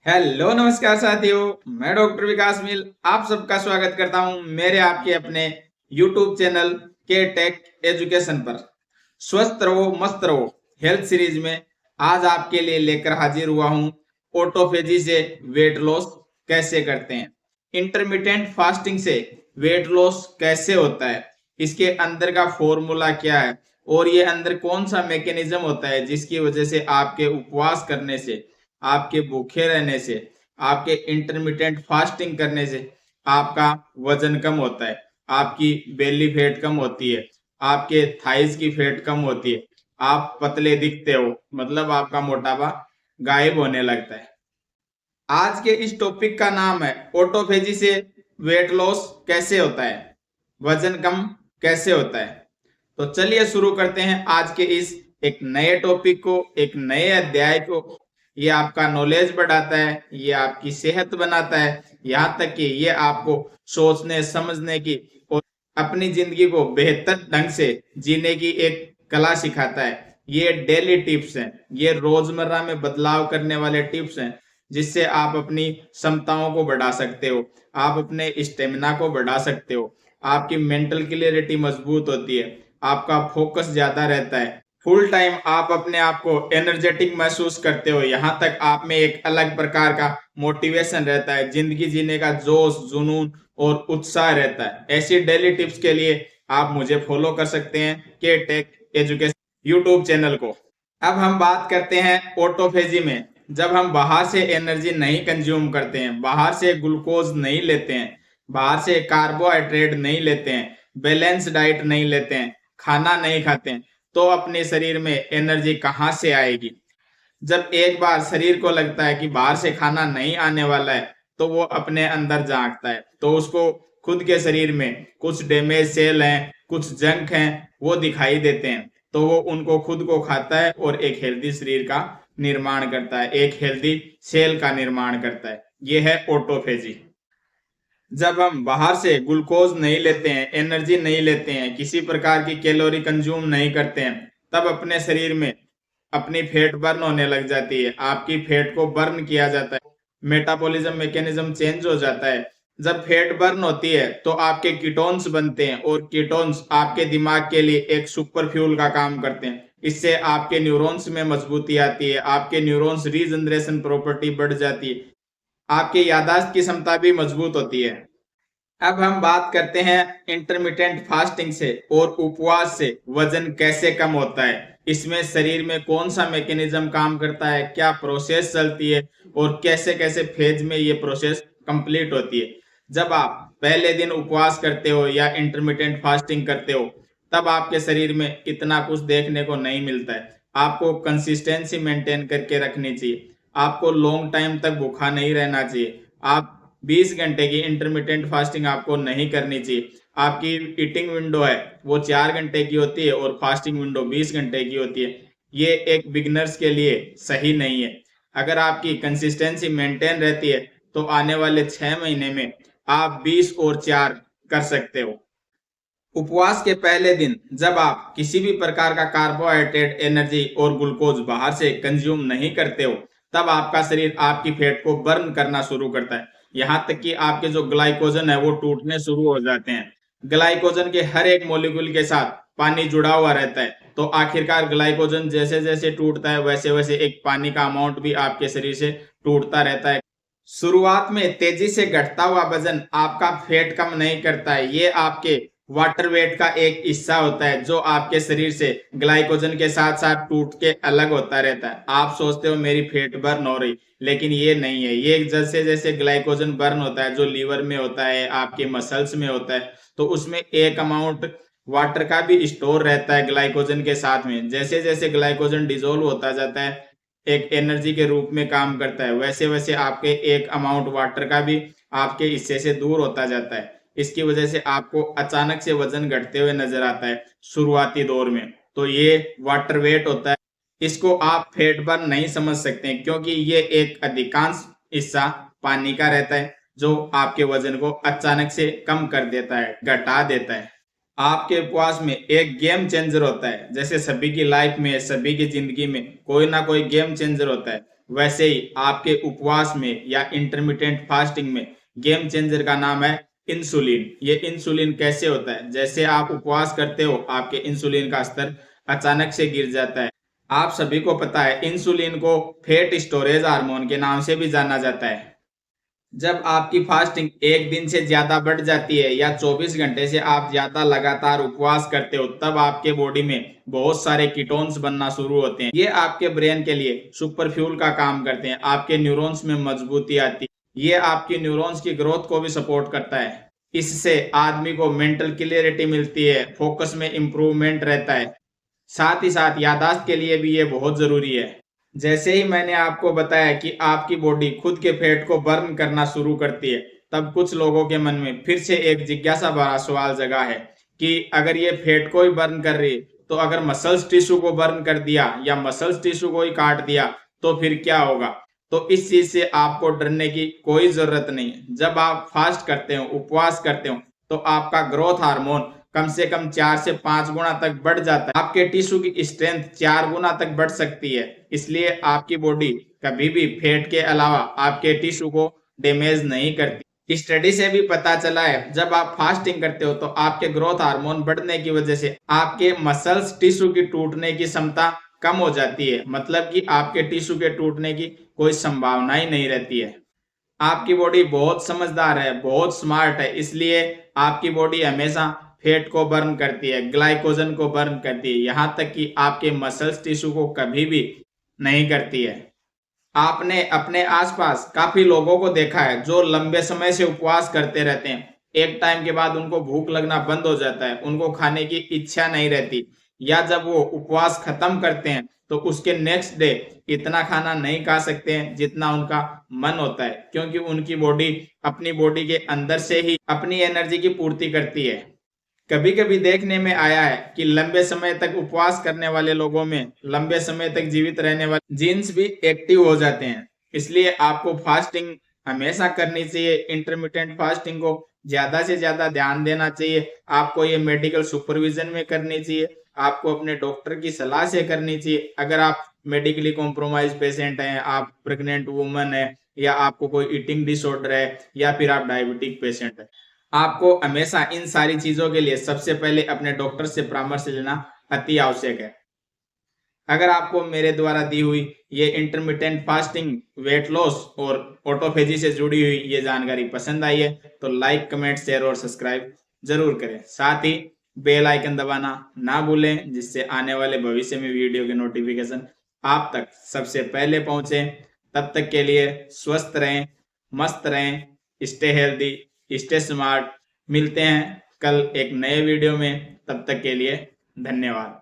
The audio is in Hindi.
हेलो नमस्कार साथियों। मैं डॉक्टर विकास मिल आप सबका स्वागत करता हूं मेरे आपके अपने यूट्यूब चैनल के टेक एजुकेशन पर। स्वस्थ रहो मस्त रहो हेल्थ सीरीज में आज आपके लिए लेकर हाजिर हुआ हूं ऑटोफेजी से वेट लॉस कैसे करते हैं। इंटरमिटेंट फास्टिंग से वेट लॉस कैसे होता है, इसके अंदर का फॉर्मूला क्या है और ये अंदर कौन सा मैकेनिज्म होता है जिसकी वजह से आपके उपवास करने से, आपके भूखे रहने से, आपके इंटरमिटेंट फास्टिंग करने से आपका वजन कम होता है, आपकी बेली फैट कम होती है, आपके थाइज की फैट कम होती है, आप पतले दिखते हो, मतलब आपका मोटापा गायब होने लगता है। आज के इस टॉपिक का नाम है ऑटोफेजी से वेट लॉस कैसे होता है, वजन कम कैसे होता है। तो चलिए शुरू करते हैं आज के इस एक नए टॉपिक को, एक नए अध्याय को। ये आपका नॉलेज बढ़ाता है, ये आपकी सेहत बनाता है, यहाँ तक कि ये आपको सोचने समझने की और अपनी जिंदगी को बेहतर ढंग से जीने की एक कला सिखाता है। ये डेली टिप्स हैं, ये रोजमर्रा में बदलाव करने वाले टिप्स हैं जिससे आप अपनी क्षमताओं को बढ़ा सकते हो, आप अपने स्टेमिना को बढ़ा सकते हो, आपकी मेंटल क्लियरिटी मजबूत होती है, आपका फोकस ज्यादा रहता है, फुल टाइम आप अपने आप को एनर्जेटिक महसूस करते हो, यहाँ तक आप में एक अलग प्रकार का मोटिवेशन रहता है, जिंदगी जीने का जोश जुनून और उत्साह रहता है। ऐसी डेली टिप्स के लिए आप मुझे फॉलो कर सकते हैं के टेक एजुकेशन यूट्यूब चैनल को। अब हम बात करते हैं ऑटोफेजी में। जब हम बाहर से एनर्जी नहीं कंज्यूम करते हैं, बाहर से ग्लूकोज नहीं लेते हैं, बाहर से कार्बोहाइड्रेट नहीं लेते हैं, बैलेंस डाइट नहीं लेते हैं, खाना नहीं खाते हैं, तो अपने शरीर में एनर्जी कहाँ से आएगी। जब एक बार शरीर को लगता है कि बाहर से खाना नहीं आने वाला है तो वो अपने अंदर झांकता है, तो उसको खुद के शरीर में कुछ डैमेज सेल हैं, कुछ जंक हैं, वो दिखाई देते हैं, तो वो उनको खुद को खाता है और एक हेल्दी शरीर का निर्माण करता है, एक हेल्दी सेल का निर्माण करता है। ये है ऑटोफेजी। जब हम बाहर से ग्लूकोज नहीं लेते हैं, एनर्जी नहीं लेते हैं, किसी प्रकार की कैलोरी कंज्यूम नहीं करते हैं, तब अपने शरीर में अपनी फैट बर्न होने लग जाती है, आपकी फैट को बर्न किया जाता है, मेटाबॉलिज्म मैकेनिज्म चेंज हो जाता है। जब फैट बर्न होती है तो आपके कीटोन्स बनते हैं और कीटोन्स आपके दिमाग के लिए एक सुपर फ्यूल का काम करते हैं। इससे आपके न्यूरॉन्स में मजबूती आती है, आपके न्यूरॉन्स रीजनरेशन प्रॉपर्टी बढ़ जाती है, आपकी याददाश्त की क्षमता भी मजबूत होती है। अब हम बात करते हैं इंटरमिटेंट फास्टिंग से और उपवास से वजन कैसे कम होता है, इसमें शरीर में कौन सा मैकेनिज्म काम करता है, क्या प्रोसेस चलती है और कैसे कैसे फेज में ये प्रोसेस कंप्लीट होती है। जब आप पहले दिन उपवास करते हो या इंटरमिटेंट फास्टिंग करते हो तब आपके शरीर में इतना कुछ देखने को नहीं मिलता है। आपको कंसिस्टेंसी मेंटेन करके रखनी चाहिए, आपको लॉन्ग टाइम तक भूखा नहीं रहना चाहिए, आप 20 घंटे की इंटरमिटेंट फास्टिंग आपको नहीं करनी चाहिए। आपकी ईटिंग विंडो है वो 4 घंटे की होती है और फास्टिंग विंडो 20 घंटे की होती है। ये एक बिगनर्स के लिए सही नहीं है। अगर आपकी कंसिस्टेंसी मेंटेन रहती है तो आने वाले 6 महीने में आप 20 और 4 कर सकते हो। उपवास के पहले दिन जब आप किसी भी प्रकार का कार्बोहाइड्रेट, एनर्जी और ग्लूकोज बाहर से कंज्यूम नहीं करते हो तब आपका शरीर आपकी फैट को बर्न करना शुरू करता है, यहाँ तक कि आपके जो ग्लाइकोजन है वो टूटने शुरू हो जाते हैं। ग्लाइकोजन के हर एक मॉलिक्यूल के साथ पानी जुड़ा हुआ रहता है, तो आखिरकार ग्लाइकोजन जैसे जैसे टूटता है वैसे वैसे एक पानी का अमाउंट भी आपके शरीर से टूटता रहता है। शुरुआत में तेजी से घटता हुआ वजन आपका फैट कम नहीं करता है, ये आपके वाटर वेट का एक हिस्सा होता है जो आपके शरीर से ग्लाइकोजन के साथ साथ टूट के अलग होता रहता है। आप सोचते हो मेरी फैट बर्न हो रही, लेकिन ये नहीं है। ये जैसे जैसे ग्लाइकोजन बर्न होता है जो लीवर में होता है, आपके मसल्स में होता है, तो उसमें एक अमाउंट वाटर का भी स्टोर रहता है ग्लाइकोजन के साथ में। जैसे जैसे ग्लाइकोजन डिजोल्व होता जाता है, एक एनर्जी के रूप में काम करता है, वैसे वैसे आपके एक अमाउंट वाटर का भी आपके हिस्से से दूर होता जाता है। इसकी वजह से आपको अचानक से वजन घटते हुए नजर आता है शुरुआती दौर में, तो ये वाटर वेट होता है। इसको आप फैट बर्न नहीं समझ सकते क्योंकि ये एक अधिकांश हिस्सा पानी का रहता है जो आपके वजन को अचानक से कम कर देता है, घटा देता है। आपके उपवास में एक गेम चेंजर होता है, जैसे सभी की लाइफ में, सभी की जिंदगी में कोई ना कोई गेम चेंजर होता है। वैसे ही आपके उपवास में या इंटरमिटेंट फास्टिंग में गेम चेंजर का नाम है इंसुलिन। ये इंसुलिन कैसे होता है? जैसे आप उपवास करते हो, आपके इंसुलिन का स्तर अचानक से गिर जाता है। आप सभी को पता है इंसुलिन को फैट स्टोरेज हार्मोन के नाम से भी जाना जाता है। जब आपकी फास्टिंग एक दिन से ज्यादा बढ़ जाती है या 24 घंटे से आप ज्यादा लगातार उपवास करते हो, तब आपके बॉडी में बहुत सारे कीटोन्स बनना शुरू होते हैं। ये आपके ब्रेन के लिए सुपर फ्यूल का काम करते हैं। आपके न्यूरॉन्स में मजबूती आती है। ये आपकी न्यूरॉन्स की ग्रोथ को भी सपोर्ट करता है। इससे आदमी को मेंटल क्लियरिटी मिलती है, फोकस में इंप्रूवमेंट रहता है। साथ ही साथ याददाश्त के लिए भी ये बहुत जरूरी है। जैसे ही मैंने आपको बताया कि आपकी बॉडी खुद के फैट को बर्न करना शुरू करती है, तब कुछ लोगों के मन में फिर से एक जिज्ञासा भरा सवाल जगा है कि अगर ये फैट को ही बर्न कर रही है, तो अगर मसल्स टिश्यू को बर्न कर दिया या मसल्स टिश्यू को ही काट दिया तो फिर क्या होगा? तो इस चीज से आपको डरने की कोई जरूरत नहीं है। जब आप फास्ट करते हो, उपवास करते हो, तो आपका ग्रोथ हार्मोन कम से कम 4 से 5 गुना तक बढ़ जाता है। आपके टिश्यू की स्ट्रेंथ 4 गुना तक बढ़ सकती है। इसलिए आपकी बॉडी कभी भी फैट के अलावा आपके टिश्यू को डैमेज नहीं करती। स्टडी से भी पता चला है, जब आप फास्टिंग करते हो तो आपके ग्रोथ हार्मोन बढ़ने की वजह से आपके मसल्स टिश्यू की टूटने की क्षमता कम हो जाती है। मतलब कि आपके टिश्यू के टूटने की कोई संभावना ही नहीं रहती है। आपकी बॉडी बहुत समझदार है, बहुत स्मार्ट है, इसलिए आपकी बॉडी हमेशा फैट को बर्न करती है, ग्लाइकोजन को बर्न करती है, यहाँ तक कि आपके मसल्स टिश्यू को कभी भी नहीं करती है। आपने अपने आसपास काफी लोगों को देखा है जो लंबे समय से उपवास करते रहते हैं। एक टाइम के बाद उनको भूख लगना बंद हो जाता है, उनको खाने की इच्छा नहीं रहती, या जब वो उपवास खत्म करते हैं तो उसके नेक्स्ट डे इतना खाना नहीं खा सकते हैं जितना उनका मन होता है, क्योंकि उनकी बॉडी अपनी बॉडी के अंदर से ही अपनी एनर्जी की पूर्ति करती है। कभी कभी देखने में आया है कि लंबे समय तक उपवास करने वाले लोगों में लंबे समय तक जीवित रहने वाले जीन्स भी एक्टिव हो जाते हैं। इसलिए आपको फास्टिंग हमेशा करनी चाहिए। इंटरमिटेंट फास्टिंग को ज्यादा से ज्यादा ध्यान देना चाहिए। आपको ये मेडिकल सुपरविजन में करनी चाहिए। आपको अपने डॉक्टर की सलाह से करनी चाहिए। अगर आप मेडिकली कॉम्प्रोमाइज पेशेंट हैं, आप प्रेग्नेंट वुमन है, या आपको कोई ईटिंग डिसऑर्डर है, या फिर आप डायबिटिक पेशेंट है, आपको हमेशा इन सारी चीजों के लिए सबसे पहले अपने डॉक्टर से परामर्श लेना अति आवश्यक है। अगर आपको मेरे द्वारा दी हुई ये इंटरमिटेंट फास्टिंग, वेट लॉस और ऑटोफेजी से जुड़ी हुई ये जानकारी पसंद आई है तो लाइक, कमेंट, शेयर और सब्सक्राइब जरूर करें। साथ ही बेल आइकन दबाना ना भूलें, जिससे आने वाले भविष्य में वीडियो के नोटिफिकेशन आप तक सबसे पहले पहुंचे। तब तक के लिए स्वस्थ रहें, मस्त रहें, स्टे हेल्दी, स्टे स्मार्ट। मिलते हैं कल एक नए वीडियो में। तब तक के लिए धन्यवाद।